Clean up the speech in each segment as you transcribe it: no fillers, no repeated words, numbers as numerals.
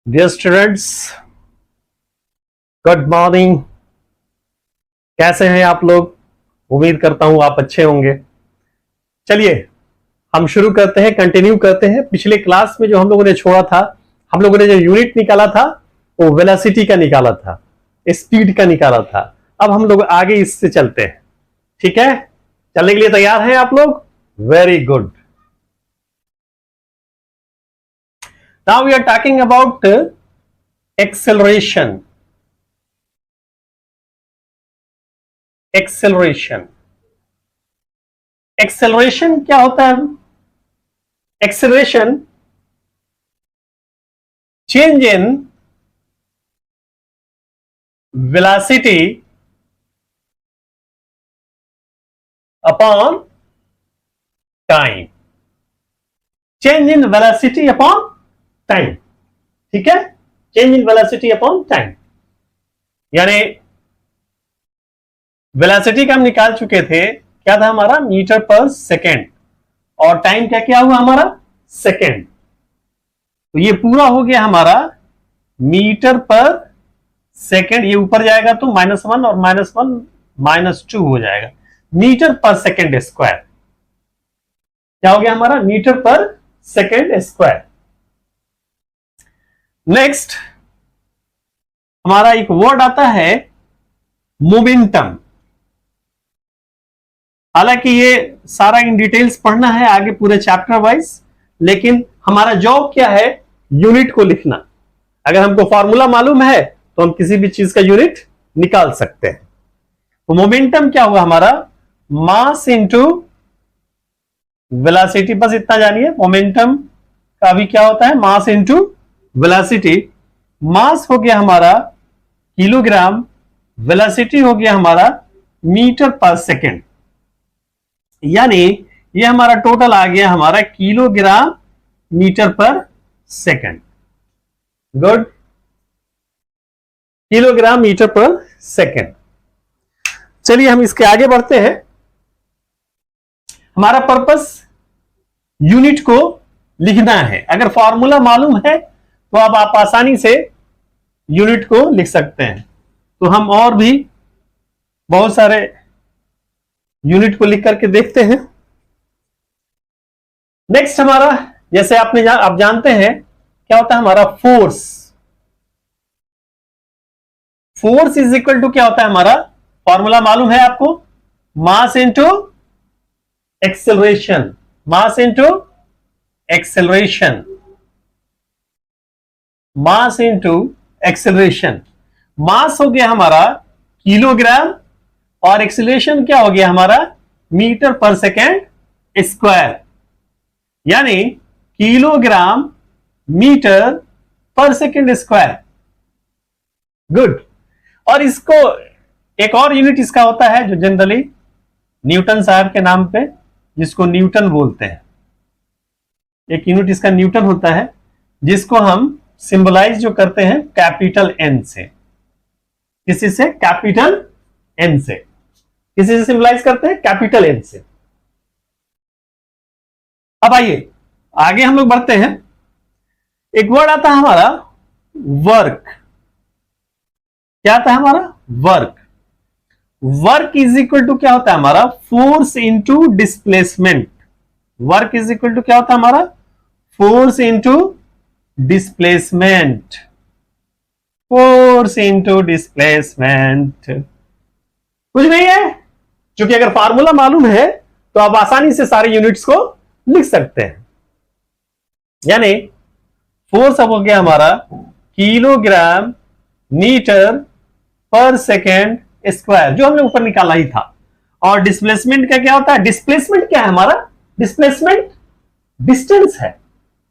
Dear students, good morning. कैसे हैं आप लोग? उम्मीद करता हूं आप अच्छे होंगे। चलिए हम शुरू करते हैं, कंटिन्यू करते हैं। पिछले क्लास में जो हम लोगों ने छोड़ा था, हम लोगों ने जो यूनिट निकाला था वो वेलोसिटी का निकाला था, स्पीड का निकाला था। अब हम लोग आगे इससे चलते हैं। ठीक है, चलने के लिए तैयार हैं आप लोग? Very good. Now we are talking about acceleration. Acceleration acceleration क्या होता है? Acceleration change in velocity upon time. Change in velocity upon time. ठीक है, change in velocity upon time, यानी वेलोसिटी का हम निकाल चुके थे, क्या था हमारा? Metre per second. और टाइम क्या क्या हुआ हमारा? सेकेंड। तो ये पूरा हो गया हमारा मीटर पर सेकेंड। ये ऊपर जाएगा तो -1 और -1 -2 हो जाएगा। मीटर पर सेकेंड स्क्वायर क्या हो गया हमारा? Metre per second square. Next हमारा एक वर्ड आता है मोमेंटम। हालांकि ये सारा इन डिटेल्स पढ़ना है आगे पूरे चैप्टर वाइज, लेकिन हमारा जॉब क्या है? यूनिट को लिखना। अगर हमको फॉर्मूला मालूम है तो हम किसी भी चीज का यूनिट निकाल सकते हैं। तो मोमेंटम क्या हुआ हमारा? Mass into velocity. बस इतना जानिए, मोमेंटम का भी क्या होता है? Mass into velocity. मास हो गया हमारा किलोग्राम, वेलोसिटी हो गया हमारा मीटर पर सेकेंड, यानी ये हमारा टोटल आ गया हमारा kilogram metre per second. Good, kilogram metre per second. चलिए हम इसके आगे बढ़ते हैं। हमारा पर्पस यूनिट को लिखना है। अगर फॉर्मूला मालूम है तो अब आप आसानी से यूनिट को लिख सकते हैं। तो हम और भी बहुत सारे यूनिट को लिख करके देखते हैं। नेक्स्ट हमारा, जैसे आप जानते हैं क्या होता है हमारा? Force. Force is equal to क्या होता है हमारा? फॉर्मूला मालूम है आपको? Mass into acceleration. Mass into acceleration. Mass into acceleration. Mass हो गया हमारा किलोग्राम और एक्सेलरेशन क्या हो गया हमारा? मीटर पर सेकेंड स्क्वायर, यानी kilogram metre per second square. Good. और इसको एक और यूनिट इसका होता है जो जनरली न्यूटन साहब के नाम पे, जिसको न्यूटन बोलते हैं। एक यूनिट इसका न्यूटन होता है, जिसको हम सिंबलाइज जो करते हैं कैपिटल एन से। किसी से? कैपिटल एन से। किसी से सिंबलाइज करते हैं? कैपिटल एन से। अब आइए आगे हम लोग बढ़ते हैं। एक वर्ड आता है हमारा वर्क। क्या आता है हमारा? Work. Work is equal to क्या होता है हमारा? Force into displacement. Work is equal to क्या होता है हमारा? Force into displacement. Force into displacement. कुछ नहीं है, क्योंकि अगर फार्मूला मालूम है तो आप आसानी से सारे यूनिट्स को लिख सकते हैं। यानी फोर्स अब हो गया हमारा kilogram metre per second square, जो हमने ऊपर निकाला ही था। और डिस्प्लेसमेंट का क्या होता है? डिस्प्लेसमेंट क्या है हमारा? डिस्प्लेसमेंट डिस्टेंस है।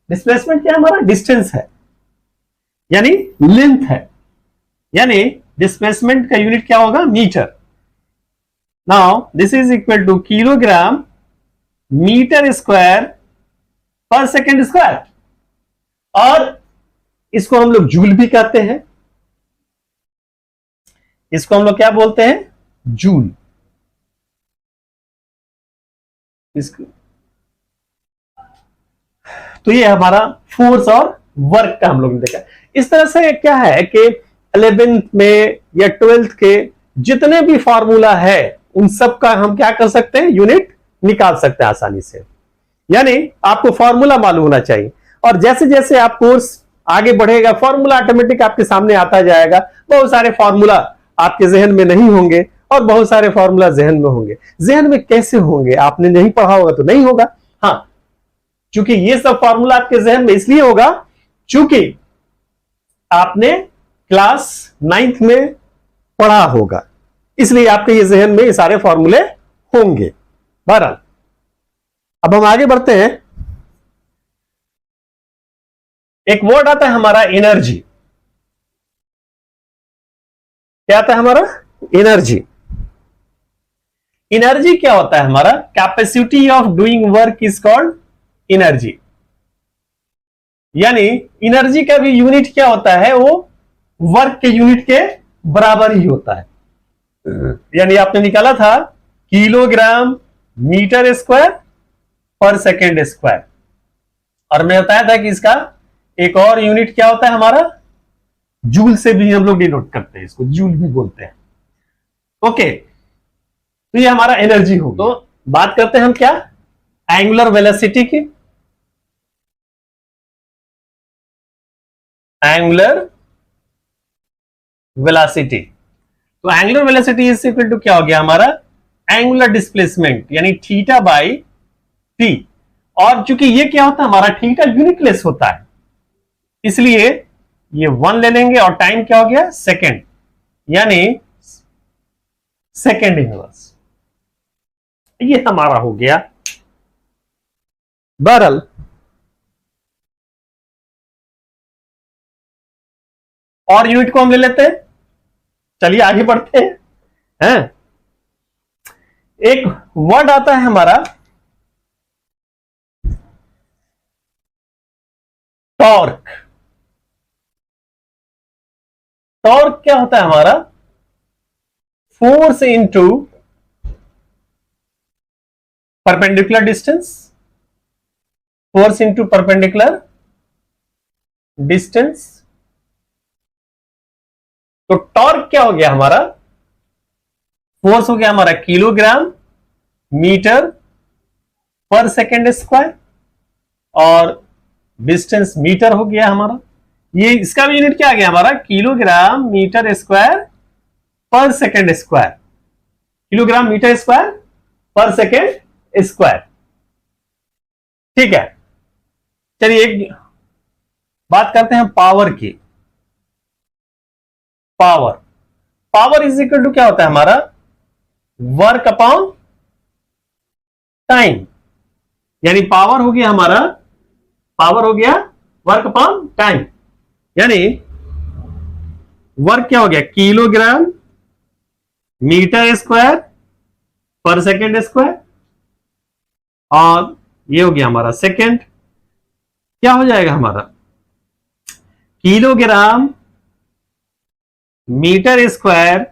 डिस्प्लेसमेंट क्या है हमारा? डिस्टेंस है, यानी लेंथ है। यानी डिस्प्लेसमेंट का यूनिट क्या होगा? Metre. Now this is equal to kilogram metre square per second square. और इसको हम लोग जूल भी कहते हैं। इसको हम लोग क्या बोलते हैं? जूल। इसको तो ये हमारा फोर्स और वर्क का हम लोग ने देखा। इस तरह से क्या है कि 11th में या 12th के जितने भी फॉर्मूला है उन सब का हम क्या कर सकते हैं, यूनिट निकाल सकते हैं आसानी से। यानी आपको फॉर्मूला मालूम होना चाहिए, और जैसे जैसे आप कोर्स आगे बढ़ेगा फॉर्मूला ऑटोमेटिक आपके सामने आता जाएगा। बहुत सारे फॉर्मूला आपके जहन में नहीं होंगे और बहुत सारे फॉर्मूला जहन में होंगे। जहन में कैसे होंगे, आपने नहीं पढ़ा होगा तो नहीं होगा। हाँ, क्योंकि ये सब फॉर्मूला आपके जहन में इसलिए होगा क्योंकि आपने क्लास 9th में पढ़ा होगा, इसलिए आपके ये जहन में ये सारे फॉर्मूले होंगे। बहरहाल अब हम आगे बढ़ते हैं। एक वर्ड आता है हमारा एनर्जी। क्या आता है हमारा, एनर्जी। एनर्जी क्या होता है हमारा, capacity of doing work is called energy. यानी एनर्जी का भी यूनिट क्या होता है, वो वर्क के यूनिट के बराबर ही होता है। यानी आपने निकाला था kilogram metre square per second square, और मैं बताया था कि इसका एक और यूनिट क्या होता है हमारा, जूल से भी हम लोग डिनोट करते हैं, इसको जूल भी बोलते हैं। ओके, तो ये हमारा एनर्जी हो। तो बात करते हैं हम क्या, एंगुलर वेलोसिटी की। एंगुलर वेलोसिटी, तो angular velocity is equal to क्या हो गया हमारा, एंगुलर डिस्प्लेसमेंट यानी थीटा बाई टी। और चूंकि ये क्या होता है हमारा, थीटा यूनिटलेस होता है, इसलिए ये 1 ले लेंगे, और टाइम क्या हो गया, सेकेंड, यानी सेकेंड इनवर्स। ये हमारा हो गया। बहरहाल और यूनिट को हम ले लेते हैं, चलिए आगे बढ़ते हैं। एक वर्ड आता है हमारा टॉर्क। टॉर्क क्या होता है हमारा, force into perpendicular distance, force into perpendicular distance. तो टॉर्क क्या हो गया हमारा, फोर्स हो गया हमारा kilogram metre per second square, और डिस्टेंस मीटर हो गया हमारा। ये इसका भी यूनिट क्या आ गया हमारा, kilogram metre square per second square, kilogram metre square per second square. ठीक है, चलिए एक बात करते हैं पावर की। Power, power is equal to क्या होता है हमारा, वर्क अपॉन टाइम। यानी पावर हो गया हमारा, पावर हो गया वर्क अपॉन टाइम, यानी वर्क क्या हो गया, kilogram metre square per second square, और ये हो गया हमारा सेकेंड। क्या हो जाएगा हमारा, kilogram metre square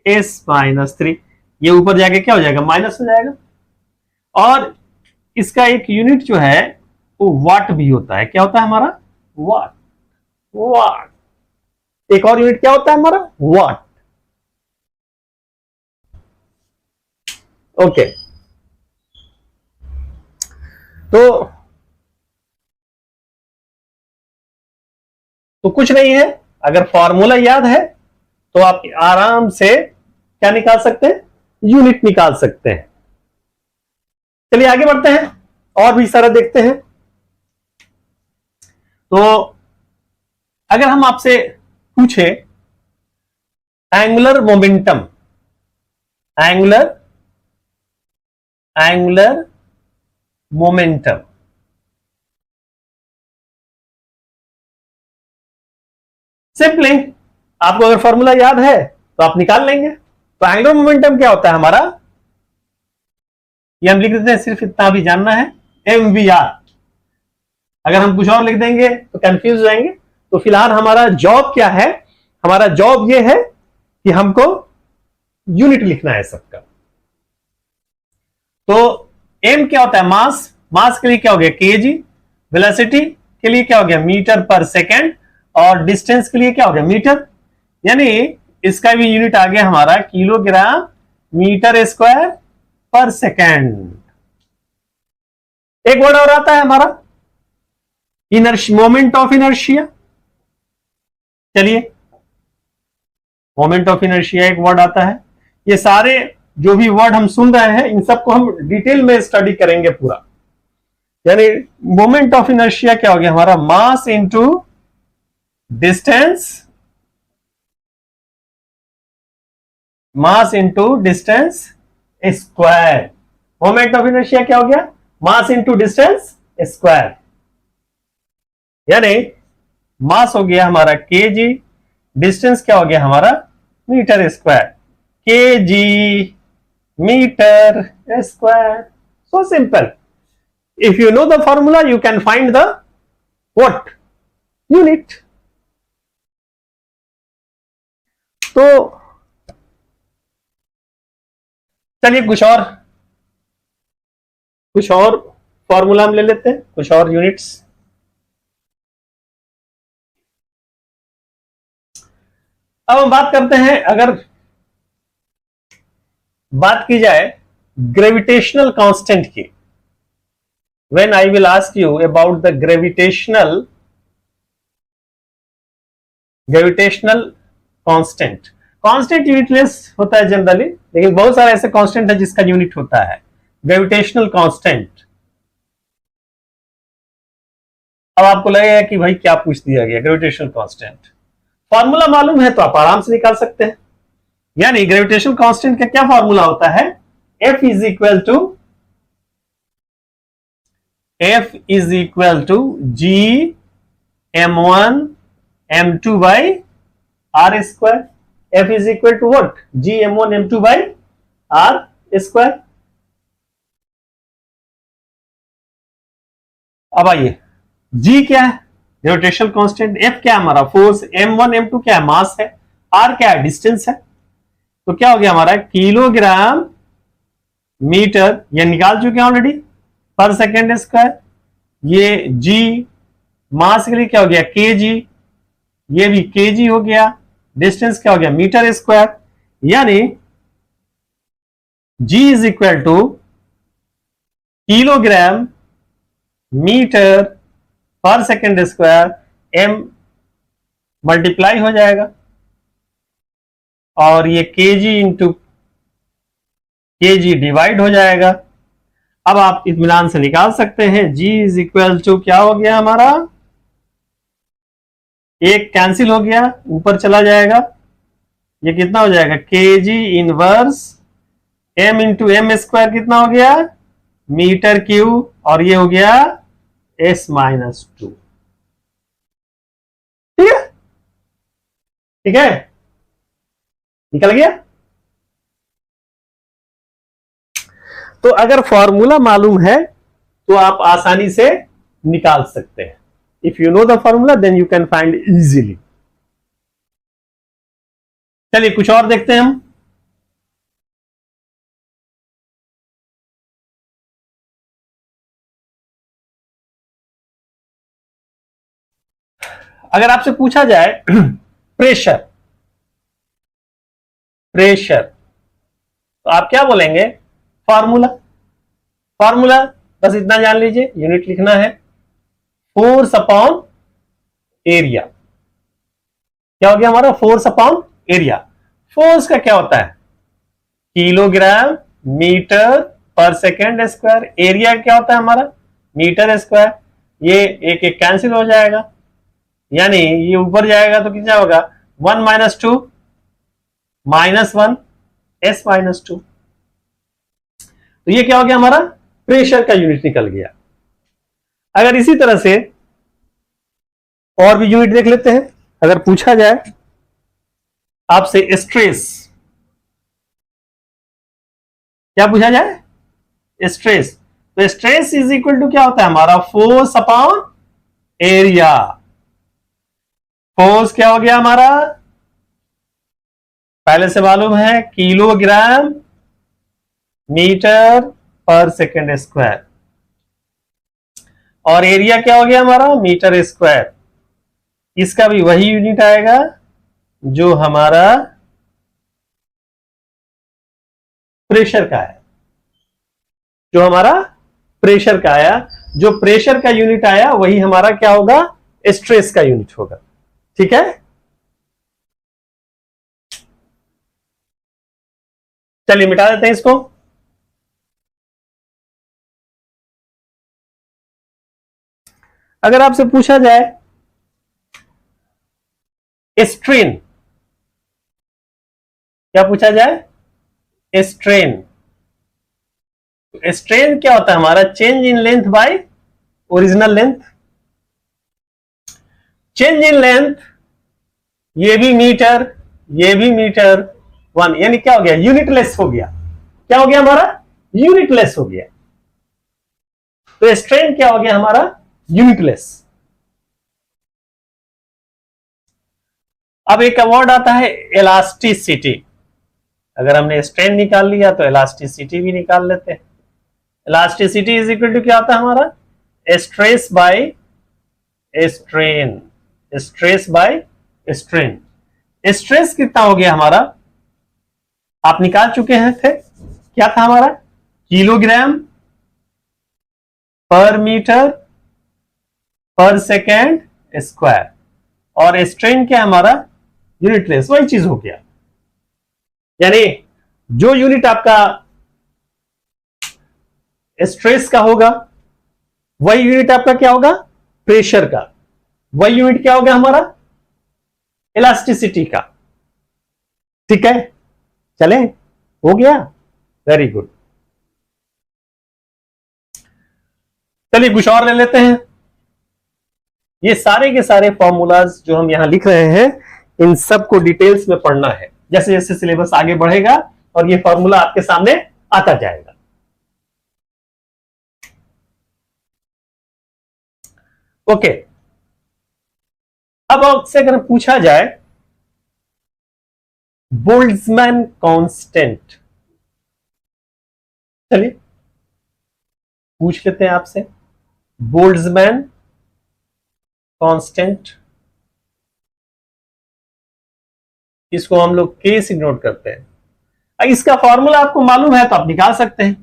S minus 3, ये ऊपर जाके क्या हो जाएगा, माइनस हो जाएगा। और इसका एक यूनिट जो है वो वाट भी होता है। क्या होता है हमारा, वाट। वाट एक और यूनिट क्या होता है हमारा, वाट। ओके, तो कुछ नहीं है, अगर फॉर्मूला याद है तो आप आराम से क्या निकाल सकते हैं, यूनिट निकाल सकते हैं। चलिए आगे बढ़ते हैं और भी सारा देखते हैं। तो अगर हम आपसे पूछे angular momentum, angular momentum, simply आपको अगर फॉर्मूला याद है तो आप निकाल लेंगे। तो एंगुलर मोमेंटम क्या होता है हमारा, ये हम लिख देते हैं, सिर्फ इतना भी जानना है, mvr। अगर हम कुछ और लिख देंगे तो कंफ्यूज हो जाएंगे। तो फिलहाल हमारा जॉब क्या है, हमारा जॉब ये है कि हमको यूनिट लिखना है सबका। तो m क्या होता है, मास। मास के लिए क्या हो गया, केजी। वेलोसिटी के लिए क्या हो गया, मीटर पर सेकेंड। और डिस्टेंस के लिए क्या हो गया, मीटर, यानी इसका भी यूनिट आ गया हमारा kilogram metre square per second. एक वर्ड और आता है हमारा मोमेंट ऑफ इनर्शिया। चलिए, मोमेंट ऑफ इनर्शिया एक वर्ड आता है। ये सारे जो भी वर्ड हम सुन रहे हैं इन सबको हम डिटेल में स्टडी करेंगे पूरा। यानी मोमेंट ऑफ इनर्शिया क्या हो गया हमारा, mass into distance, mass into distance square. Moment of inertia क्या हो गया, मास इनटू डिस्टेंस स्क्वायर। यानी मास हो गया हमारा केजी, डिस्टेंस क्या हो गया हमारा metre square, KG metre square. So simple. If you know the formula, you can find the what? Unit. तो चलिए कुछ और फॉर्मूला हम ले लेते हैं, कुछ और यूनिट्स। अब हम बात करते हैं, अगर बात की जाए ग्रेविटेशनल कांस्टेंट की, when I will ask you about the gravitational constant, constant unitless होता है जनरली, लेकिन बहुत सारे ऐसे कांस्टेंट है जिसका यूनिट होता है ग्रेविटेशनल कांस्टेंट। अब आपको लगेगा कि भाई क्या पूछ दिया गया, ग्रेविटेशनल कांस्टेंट फॉर्मूला मालूम है तो आप आराम से निकाल सकते हैं। यानी ग्रेविटेशनल कांस्टेंट का क्या फॉर्मूला होता है, F is equal to G m1 m2 by R square. F is equal to what, G m1 m2 by R square. अब आइए, G क्या है, ग्रेविटेशनल कांस्टेंट, F क्या है हमारा फोर्स, m1 m2 क्या है मास है, R क्या है डिस्टेंस है। तो क्या हो गया हमारा किलोग्राम मीटर, ये निकाल चुके हैं ऑलरेडी, पर सेकेंड स्क्वायर। ये G मास के लिए क्या हो गया केजी, ये भी केजी हो गया, डिस्टेंस क्या हो गया मीटर स्क्वायर। यानी G is equal to kilogram metre per second square, m multiply हो जाएगा और ये केजी इंटू केजी डिवाइड हो जाएगा। अब आप इत्मीनान से निकाल सकते हैं, G इज इक्वल टू क्या हो गया हमारा, एक कैंसिल हो गया, ऊपर चला जाएगा, ये कितना हो जाएगा KG inverse m into M square, कितना हो गया मीटर क्यूब, और ये हो गया s-2। ठीक है, ठीक है, निकल गया। तो अगर फॉर्मूला मालूम है तो आप आसानी से निकाल सकते हैं। If you know the formula then you can find easily. चलिए कुछ और देखते हैं हम। अगर आपसे पूछा जाए प्रेशर, प्रेशर तो आप क्या बोलेंगे, फॉर्मूला, फॉर्मूला बस इतना जान लीजिए, यूनिट लिखना है फोर्स अपॉन एरिया। क्या हो गया हमारा फोर्स अपॉन एरिया। फोर्स का क्या होता है kilogram metre per second square, area क्या होता है हमारा मीटर स्क्वायर। ये एक एक कैंसिल हो जाएगा, यानी ये ऊपर जाएगा तो कितना होगा 1 - 2 -1 s-2। तो ये क्या हो गया हमारा प्रेशर का यूनिट निकल गया। अगर इसी तरह से और भी यूनिट देख लेते हैं, अगर पूछा जाए आपसे स्ट्रेस, क्या पूछा जाए स्ट्रेस, तो स्ट्रेस इज इक्वल टू क्या होता है हमारा फोर्स अपॉन एरिया। फोर्स क्या हो गया हमारा पहले से मालूम है kilogram metre per second square, और एरिया क्या हो गया हमारा मीटर स्क्वायर। इसका भी वही यूनिट आएगा जो हमारा प्रेशर का है, जो हमारा प्रेशर का आया। जो प्रेशर का यूनिट आया वही हमारा क्या होगा, स्ट्रेस का यूनिट होगा। ठीक है, चलिए मिटा देते हैं इसको। अगर आपसे पूछा जाए स्ट्रेन, क्या पूछा जाए, स्ट्रेन। स्ट्रेन क्या होता है हमारा, change in length bye original length. Change in length, ये भी मीटर, ये भी मीटर, 1, यानी क्या हो गया, यूनिटलेस हो गया। क्या हो गया हमारा, यूनिटलेस हो गया। तो स्ट्रेन क्या हो गया हमारा, यूनिटलेस। अब एक वर्ड आता है इलास्टिसिटी। अगर हमने स्ट्रेन निकाल लिया तो इलास्टिसिटी भी निकाल लेते हैं। इलास्टिसिटी इज इक्वल टू क्या होता है हमारा, stress by strain, stress by strain. Stress कितना हो गया हमारा, आप निकाल चुके हैं थे, क्या था हमारा, किलोग्राम पर मीटर पर सेकेंड स्क्वायर। और स्ट्रेन क्या हमारा, यूनिटलेस, वही चीज हो गया। यानी जो यूनिट आपका स्ट्रेस का होगा वही यूनिट आपका क्या होगा, प्रेशर का। वही यूनिट क्या होगा हमारा, इलास्टिसिटी का। ठीक है, चले, हो गया, वेरी गुड। चलिए कुछ और ले लेते हैं। ये सारे के सारे फॉर्मूलाज जो हम यहां लिख रहे हैं, इन सबको डिटेल्स में पढ़ना है। जैसे जैसे सिलेबस आगे बढ़ेगा और ये फॉर्मूला आपके सामने आता जाएगा। ओके, अब आपसे अगर पूछा जाए बोल्ट्जमैन कांस्टेंट, चलिए पूछ लेते हैं आपसे, बोल्ट्जमैन कांस्टेंट, इसको हम लोग के से नोट करते हैं। इसका फॉर्मूला आपको मालूम है तो आप निकाल सकते हैं।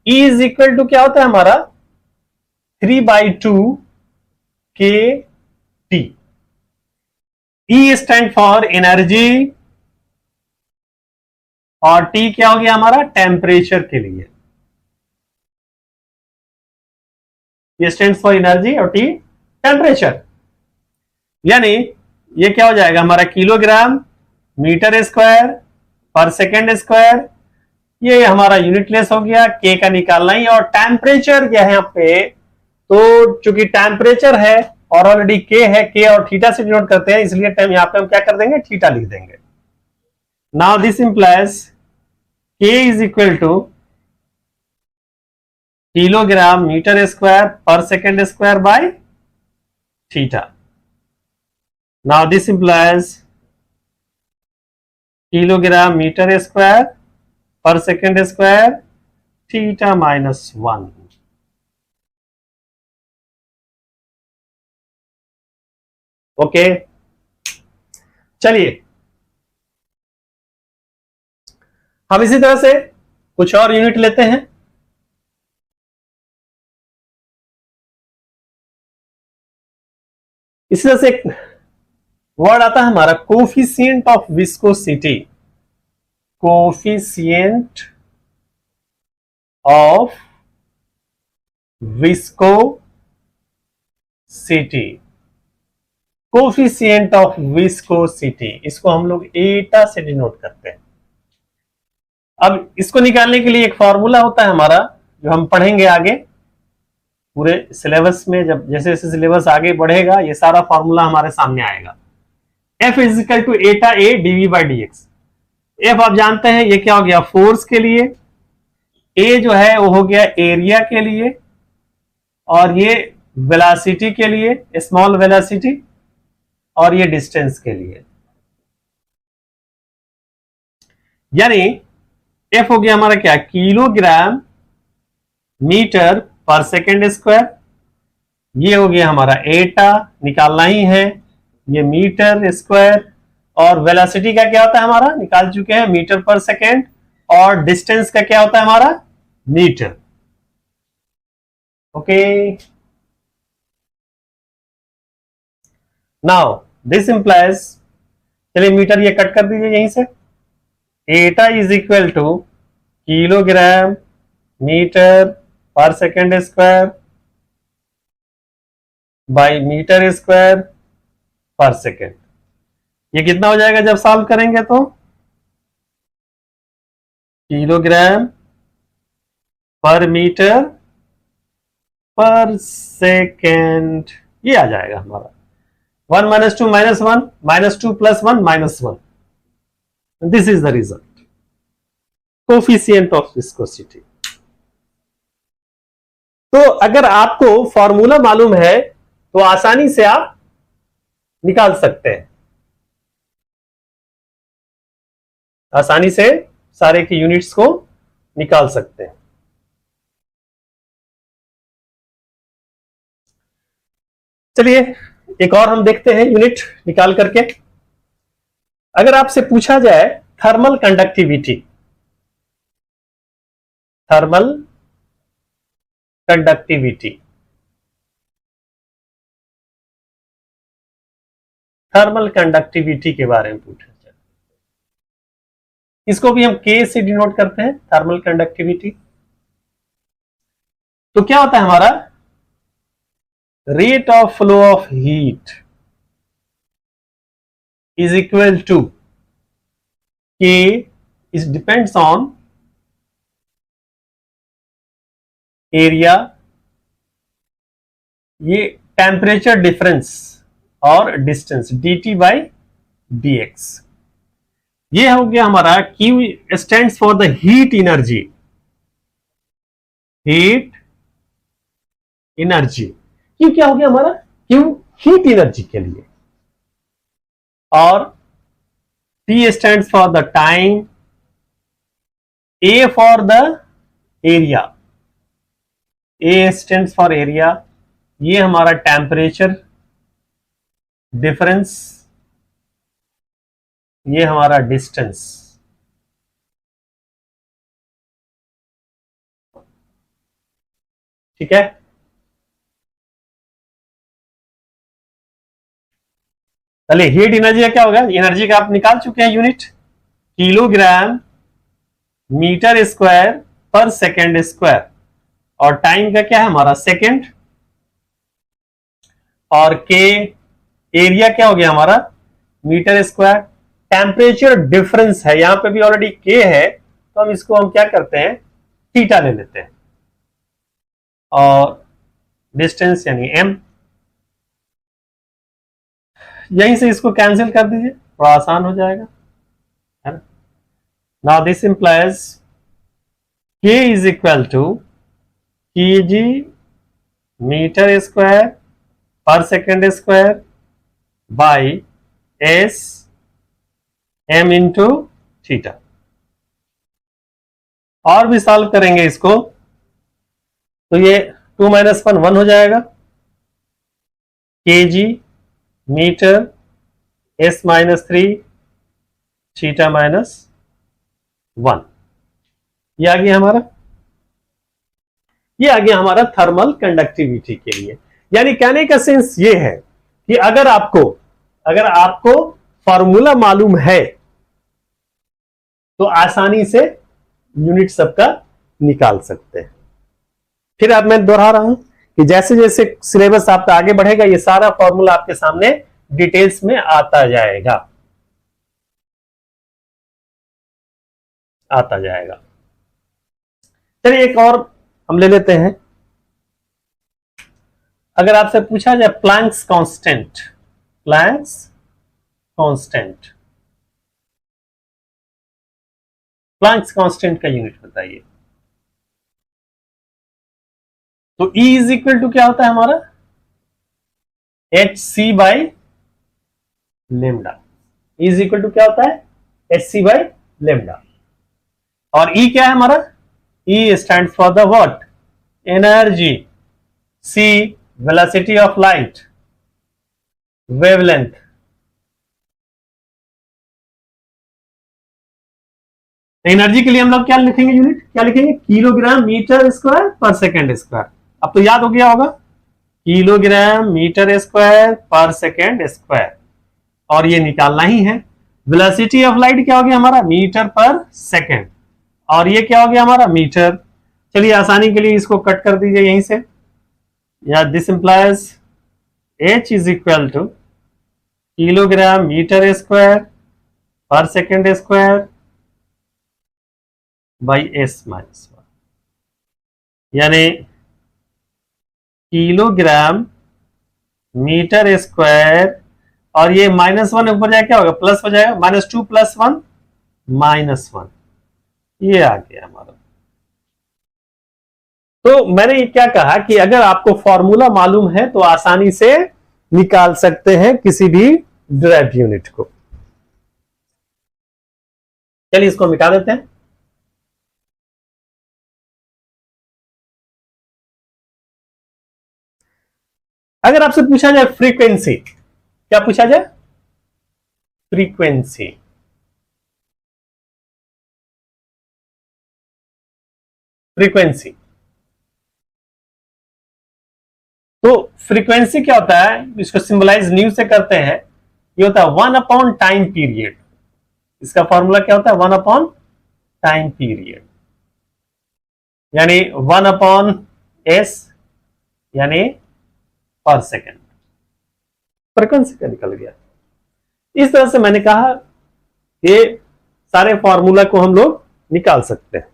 E इज इक्वल टू क्या होता है हमारा, 3/2 के T. E stand for energy और T क्या हो गया हमारा, टेम्परेचर के लिए। ये स्टैंड फॉर एनर्जी और T टेम्परेचर। यानी ये क्या हो जाएगा हमारा, kilogram metre square per second square. ये हमारा यूनिटलेस हो गया, के का निकालना ही। और टेम्परेचर क्या है यहाँ पे, तो चूंकि टेम्परेचर है और ऑलरेडी के है, के और थीटा से डिनोट करते हैं, इसलिए टाइम यहाँ पे हम क्या कर देंगे, थीटा लिख देंगे। Now this implies K is equal to kilogram metre square per second square by theta. Now this implies kilogram metre square per second square theta -1। Okay, चलिए हम इसी तरह से कुछ और यूनिट लेते हैं। इसी तरह से एक वर्ड आता है हमारा coefficient of viscosity. Coefficient of viscosity, coefficient of viscosity, इसको हम लोग एटा से डिनोट करते हैं। अब इसको निकालने के लिए एक फॉर्मूला होता है हमारा, जो हम पढ़ेंगे आगे पूरे सिलेबस में। जब जैसे जैसे सिलेबस आगे बढ़ेगा ये सारा फॉर्मूला हमारे सामने आएगा। F is equal to eta A dv by d x. F आप जानते हैं ये क्या हो गया, फोर्स के लिए, ए जो है वो हो गया एरिया के लिए, और ये वेलोसिटी के लिए, स्मॉल वेलोसिटी, और ये डिस्टेंस के लिए। यानी एफ हो गया हमारा क्या, kilogram metre per second square. ये हो गया हमारा एटा, निकालना ही है। ये मीटर स्क्वायर, और वेलोसिटी का क्या होता है हमारा, निकाल चुके हैं, मीटर पर सेकेंड, और डिस्टेंस का क्या होता है हमारा, metre. Okay, now this implies, चलिए मीटर ये कट कर दीजिए यहीं से, eta is equal to kilogram metre per second square by metre square per second. ये कितना हो जाएगा जब सॉल्व करेंगे तो, किलोग्राम पर मीटर पर सेकेंड, ये आ जाएगा हमारा 1 minus 2 minus 1 minus 2 plus 1 minus 1, this is the result, coefficient of viscosity. तो अगर आपको फॉर्मूला मालूम है तो आसानी से आप निकाल सकते हैं, आसानी से सारे के यूनिट्स को निकाल सकते हैं। चलिए एक और हम देखते हैं यूनिट निकाल करके। अगर आपसे पूछा जाए thermal conductivity, thermal conductivity, thermal conductivity के बारे में पूछा जाए, इसको भी हम K से डिनोट करते हैं, थर्मल कंडक्टिविटी। तो क्या होता है हमारा, rate of flow of heat is equal to K, is depends on area, ये टेम्परेचर डिफरेंस और डिस्टेंस dt by dx। ये हो गया हमारा Q stands for the heat energy, heat energy, Q क्या हो गया हमारा, क्यू हीट एनर्जी के लिए, और T stands for the time, A for the area, A stands for area, ये हमारा टेम्परेचर डिफरेंस, ये हमारा डिस्टेंस। ठीक है, चलिए हीट एनर्जी का क्या होगा, एनर्जी का आप निकाल चुके हैं unit, kilogram metre square per second square, और टाइम का क्या है हमारा सेकेंड, और के एरिया क्या हो गया हमारा मीटर स्क्वायर, टेम्परेचर डिफरेंस है, यहां पे भी ऑलरेडी के है तो हम इसको हम क्या करते हैं थीटा ले लेते हैं, और डिस्टेंस यानी एम, यहीं से इसको कैंसिल कर दीजिए, थोड़ा आसान हो जाएगा, है ना। Now this implies K is equal to KG metre square per second square by S M into theta. और भी सॉल्व करेंगे इसको तो ये 2 माइनस 1 1 हो जाएगा, KG metre S minus 3 theta minus 1, ये आ गया हमारा, ये आ गया हमारा थर्मल कंडक्टिविटी के लिए। यानी कहने का सेंस ये है कि अगर आपको फॉर्मूला मालूम है तो आसानी से यूनिट सबका निकाल सकते हैं। फिर अब मैं दोहरा रहा हूं कि जैसे जैसे सिलेबस आपका आगे बढ़ेगा ये सारा फॉर्मूला आपके सामने डिटेल्स में आता जाएगा, आता जाएगा। चलिए एक और हम ले लेते हैं। अगर आपसे पूछा जाए Planck's constant, Planck's constant, Planck's constant का यूनिट बताइए। तो E इज इक्वल टू क्या होता है हमारा hc by lambda, is equal to क्या होता है hc बाई लेमडा, और E क्या है हमारा, E stand for the what, energy, C velocity of light, wavelength energy के लिए हम लोग क्या लिखेंगे, यूनिट क्या लिखेंगे, kilogram metre square per second square. अब तो याद हो गया होगा, kilogram metre square per second square, और ये निकालना ही है। वेलोसिटी ऑफ लाइट क्या हो गया हमारा, मीटर पर सेकेंड, और ये क्या हो गया हमारा, मीटर। चलिए आसानी के लिए इसको कट कर दीजिए यहीं से, या this implies H is equal to kilogram metre square per second square by S minus 1, यानी किलोग्राम मीटर स्क्वायर, और ये -1 ऊपर जाए क्या होगा, प्लस हो जाएगा, -2 + 1 -1, ये आ गया हमारा। तो मैंने ये क्या कहा कि अगर आपको फॉर्मूला मालूम है तो आसानी से निकाल सकते हैं किसी भी डिराइव्ड यूनिट को। चलिए इसको मिटा देते हैं। अगर आपसे पूछा जाए फ्रीक्वेंसी, क्या पूछा जाए, फ्रीक्वेंसी, फ्रीक्वेंसी, तो फ्रीक्वेंसी क्या होता है, इसको सिंबलाइज न्यू से करते हैं, ये होता है 1 टाइम पीरियड। इसका फॉर्मूला क्या होता है, 1 टाइम पीरियड, यानी 1/s, यानी पर सेकेंड, फ्रीक्वेंसी का निकल गया। इस तरह से मैंने कहा ये सारे फॉर्मूला को हम लोग निकाल सकते हैं।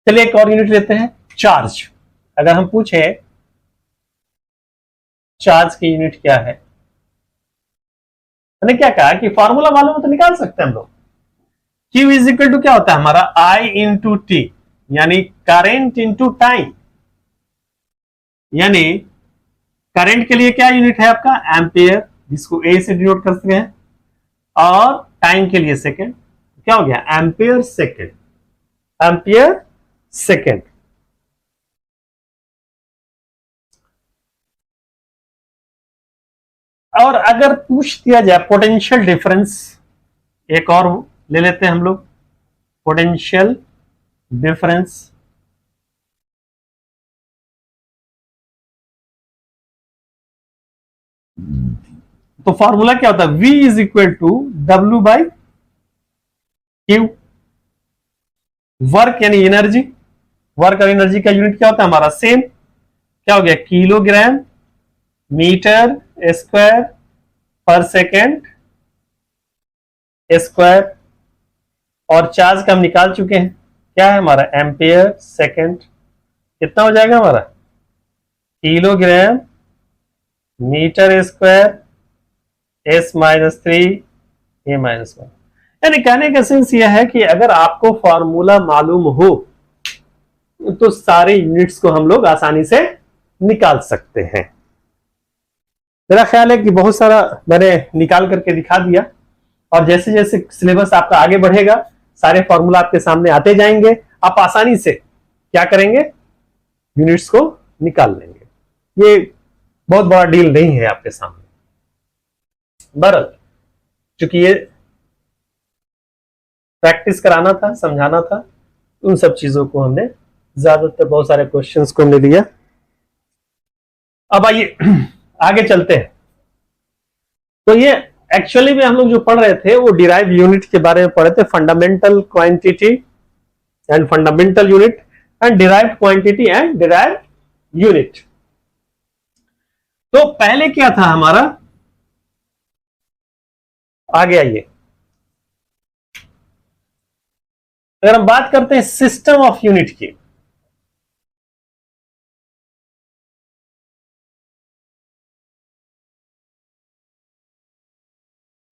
चलिए एक और यूनिट लेते हैं, चार्ज। अगर हम पूछे चार्ज की यूनिट क्या है, मैंने क्या कहा कि फॉर्मूला मालूम है तो निकाल सकते हैं हम लोग। Q इज इक्वल टू क्या होता है हमारा, I इंटू टी, यानी करेंट इंटू टाइम, यानी करंट के लिए क्या यूनिट है आपका, एम्पियर, जिसको ए से डिनोट कर सकते हैं, और टाइम के लिए सेकेंड, क्या हो गया, एम्पियर सेकेंड, एम्पियर सेकेंड। और अगर पूछ दिया जाए पोटेंशियल डिफरेंस, एक और ले लेते हैं हम लोग, पोटेंशियल डिफरेंस, तो फॉर्मूला क्या होता है, V is equal to W by Q. Work यानी एनर्जी, वर्क और एनर्जी का यूनिट क्या होता है हमारा, सेम, क्या हो गया, kilogram metre square per second square, और चार्ज का हम निकाल चुके हैं, क्या है हमारा, एम्पियर सेकेंड। कितना हो जाएगा हमारा, kilogram metre square S-3 A-1। यानी कहने का सेंस यह है कि अगर आपको फॉर्मूला मालूम हो तो सारे यूनिट्स को हम लोग आसानी से निकाल सकते हैं। मेरा ख्याल है कि बहुत सारा मैंने निकाल करके दिखा दिया, और जैसे जैसे सिलेबस आपका आगे बढ़ेगा सारे फॉर्मूला आपके सामने आते जाएंगे, आप आसानी से क्या करेंगे, यूनिट्स को निकाल लेंगे। ये बहुत बड़ा डील नहीं है आपके सामने, बहरहाल चूंकि ये प्रैक्टिस कराना था, समझाना था, उन सब चीजों को हमने ज्यादातर बहुत सारे क्वेश्चंस को हमने लिया। अब आइए आगे चलते हैं। तो ये एक्चुअली में हम लोग जो पढ़ रहे थे वो डिराइव यूनिट के बारे में पढ़े थे, fundamental quantity and fundamental unit and derived quantity and derived unit. तो पहले क्या था हमारा, आगे आइए, अगर हम बात करते हैं सिस्टम ऑफ यूनिट की,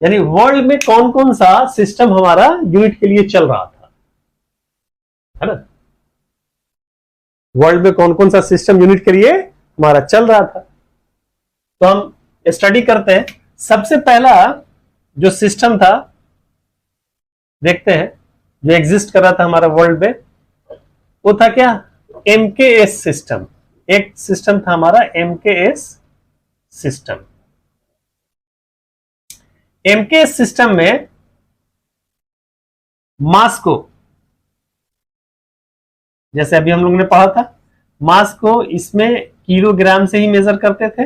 यानी वर्ल्ड में कौन कौन सा सिस्टम हमारा यूनिट के लिए चल रहा था, है ना, वर्ल्ड में कौन कौन सा सिस्टम यूनिट के लिए हमारा चल रहा था, तो हम स्टडी करते हैं। सबसे पहला जो सिस्टम था देखते हैं, जो एग्जिस्ट कर रहा था हमारा वर्ल्ड में, वो था क्या, एमकेएस सिस्टम। एक सिस्टम था हमारा एमकेएस सिस्टम। एमकेएस सिस्टम में मास को, जैसे अभी हम लोगों ने पढ़ा था, मास को इसमें किलोग्राम से ही मेजर करते थे।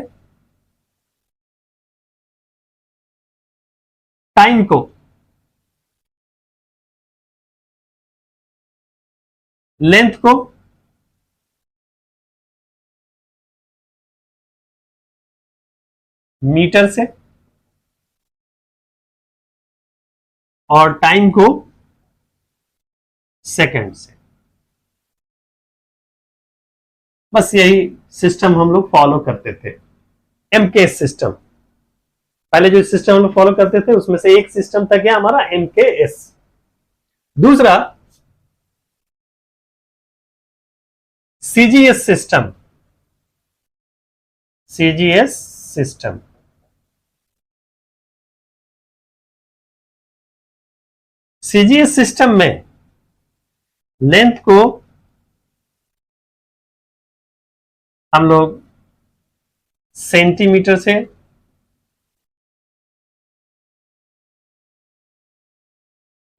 टाइम को लेंथ को मीटर से और टाइम को सेकंड से। बस यही सिस्टम हम लोग फॉलो करते थे, एमकेएस सिस्टम। पहले जो सिस्टम हम लोग फॉलो करते थे उसमें से एक सिस्टम था क्या हमारा, एमकेएस। दूसरा CGS system. CGS system CGS system में लेंथ को हम लोग सेंटीमीटर से,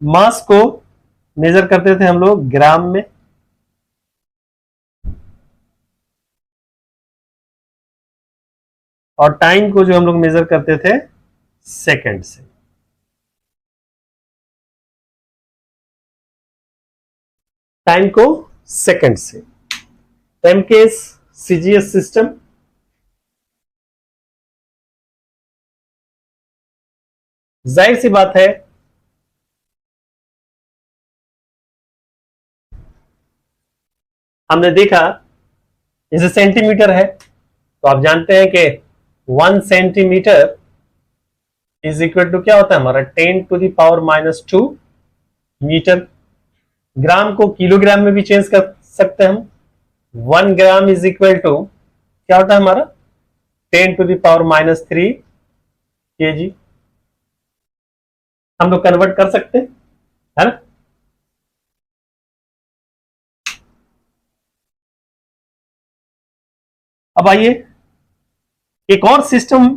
मास को मेजर करते थे हम लोग ग्राम में, और टाइम को जो हम लोग मेजर करते थे सेकंड से। टाइम को सेकंड से। MKS CGS system. जाहिर सी बात है हमने देखा जैसे सेंटीमीटर है तो आप जानते हैं कि 1 सेंटीमीटर इज इक्वल टू क्या होता है हमारा, 10⁻⁻² मीटर। ग्राम को किलोग्राम में भी चेंज कर सकते हैं हम। 1 ग्राम इज इक्वल टू क्या होता है हमारा, 10⁻³ केजी। हम लोग कन्वर्ट कर सकते हैं, है ना। अब आइए, एक और सिस्टम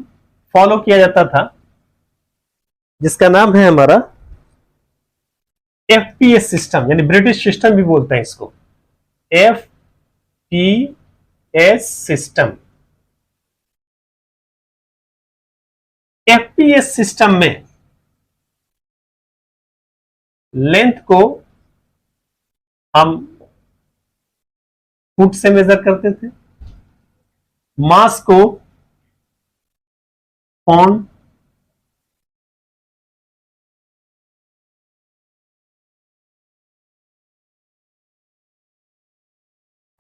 फॉलो किया जाता था जिसका नाम है हमारा एफपीएस सिस्टम, यानी ब्रिटिश सिस्टम भी बोलते हैं इसको, एफपीएस सिस्टम। एफपीएस सिस्टम में लेंथ को हम फुट से मेजर करते थे, मास को पौंड,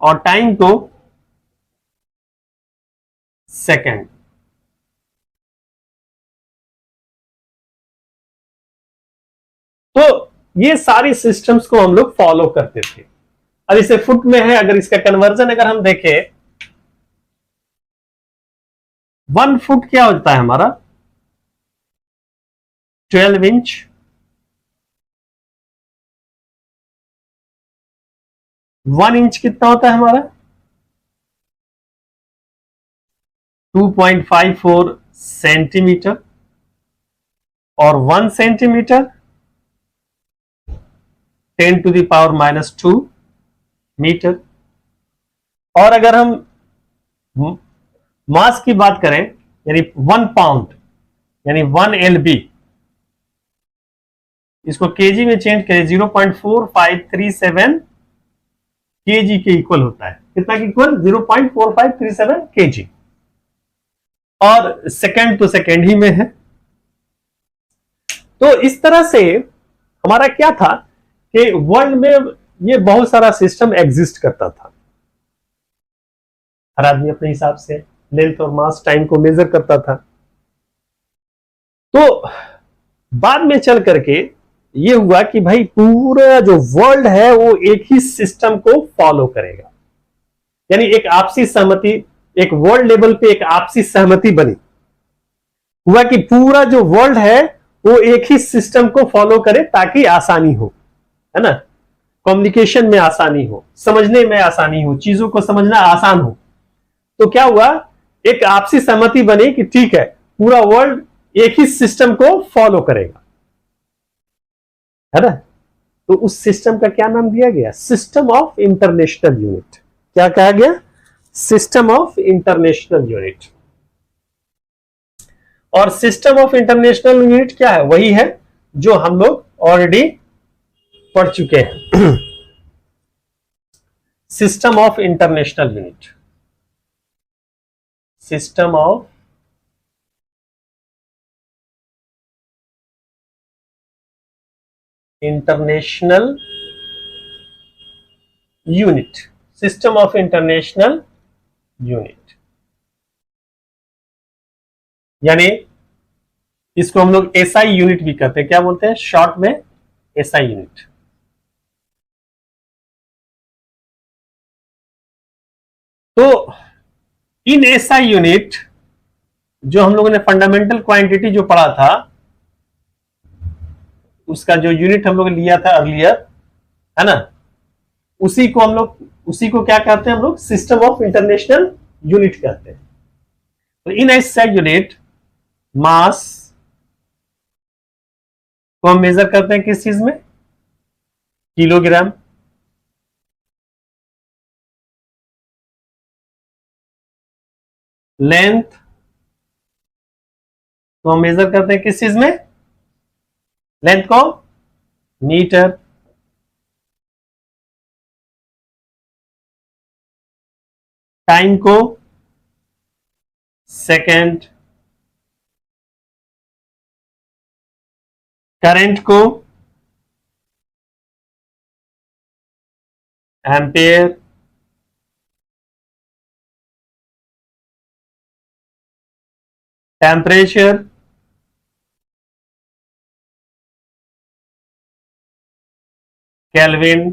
और टाइम को सेकंड। तो ये सारी सिस्टम्स को हम लोग फॉलो करते थे। अब इसे फुट में है, अगर इसका कन्वर्जन अगर हम देखें, 1 फुट क्या होता है हमारा, 12 इंच। 1 इंच कितना होता है हमारा, 2.54 सेंटीमीटर। और 1 सेंटीमीटर 10⁻⁻² मीटर। और अगर हम मास की बात करें, यानी 1 पाउंड यानी 1 LB, इसको केजी में चेंज करें, 0.4537 केजी के इक्वल होता है। कितना के इक्वल, 0.4537 केजी। और सेकंड तो सेकंड ही में है। तो इस तरह से हमारा क्या था कि वर्ल्ड में ये बहुत सारा सिस्टम एग्जिस्ट करता था। हर आदमी अपने हिसाब से लेंथ और मास टाइम को मेजर करता था। तो बाद में चल करके ये हुआ कि भाई पूरा जो वर्ल्ड है वो एक ही सिस्टम को फॉलो करेगा, यानी एक आपसी सहमति, एक वर्ल्ड लेवल पे एक आपसी सहमति बनी। हुआ कि पूरा जो वर्ल्ड है वो एक ही सिस्टम को फॉलो करे ताकि आसानी हो, है ना। कम्युनिकेशन में आसानी हो, समझने में आसानी हो, चीजों को समझना आसान हो। तो क्या हुआ, एक आपसी सहमति बनी कि ठीक है, पूरा वर्ल्ड एक ही सिस्टम को फॉलो करेगा, है ना। तो उस सिस्टम का क्या नाम दिया गया, सिस्टम ऑफ इंटरनेशनल यूनिट। क्या कहा गया, सिस्टम ऑफ इंटरनेशनल यूनिट। और सिस्टम ऑफ इंटरनेशनल यूनिट क्या है, वही है जो हम लोग ऑलरेडी पढ़ चुके हैं। System of international unit, system of international unit, system of international unit, यानी इसको हम लोग एसआई यूनिट भी कहते हैं। क्या बोलते हैं शॉर्ट में, एसआई यूनिट। तो इन एसआई यूनिट, जो हम लोगों ने फंडामेंटल क्वांटिटी जो पढ़ा था, उसका जो यूनिट हम लोग लिया था अर्लियर, है ना, उसी को क्या कहते हैं हम लोग, सिस्टम ऑफ इंटरनेशनल यूनिट कहते हैं। तो इन एसआई यूनिट मास को हम मेजर करते हैं किस चीज में, किलोग्राम। लेंथ को हम मेजर करते हैं किस चीज में, लेंथ को मीटर। टाइम को सेकंड। करंट को एम्पेयर। टेम्परेचर केल्विन,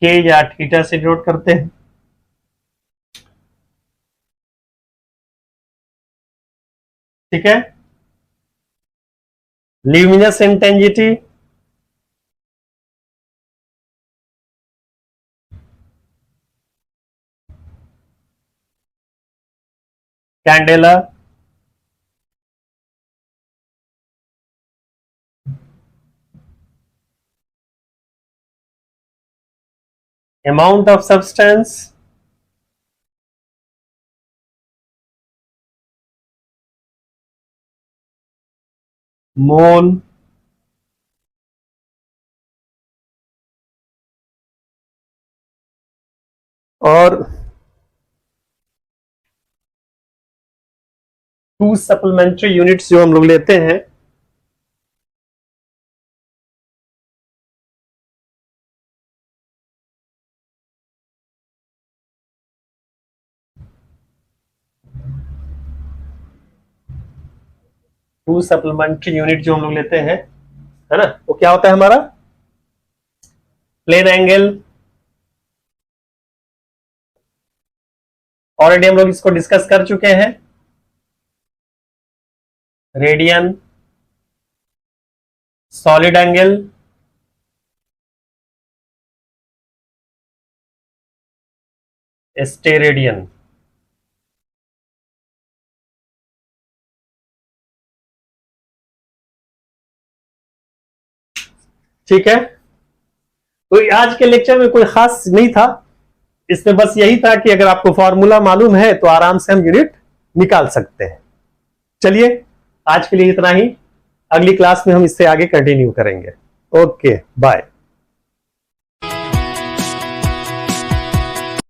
के या थीटा से डिनोट करते हैं। ठीक है। Luminous intensity, candela, amount of substance, मोल, और टू सप्लीमेंट्री यूनिट्स जो हम लोग लेते हैं, टू सप्लीमेंट्री यूनिट जो हम लोग लेते हैं, है ना, वो क्या होता है हमारा, प्लेन एंगल। ऑलरेडी हम लोग इसको डिस्कस कर चुके हैं। Radian, solid angle, steradian. ठीक है। तो आज के लेक्चर में कोई खास नहीं था, इसमें बस यही था कि अगर आपको फॉर्मूला मालूम है तो आराम से हम यूनिट निकाल सकते हैं। चलिए, आज के लिए इतना ही। अगली क्लास में हम इससे आगे कंटिन्यू करेंगे। Okay, bye.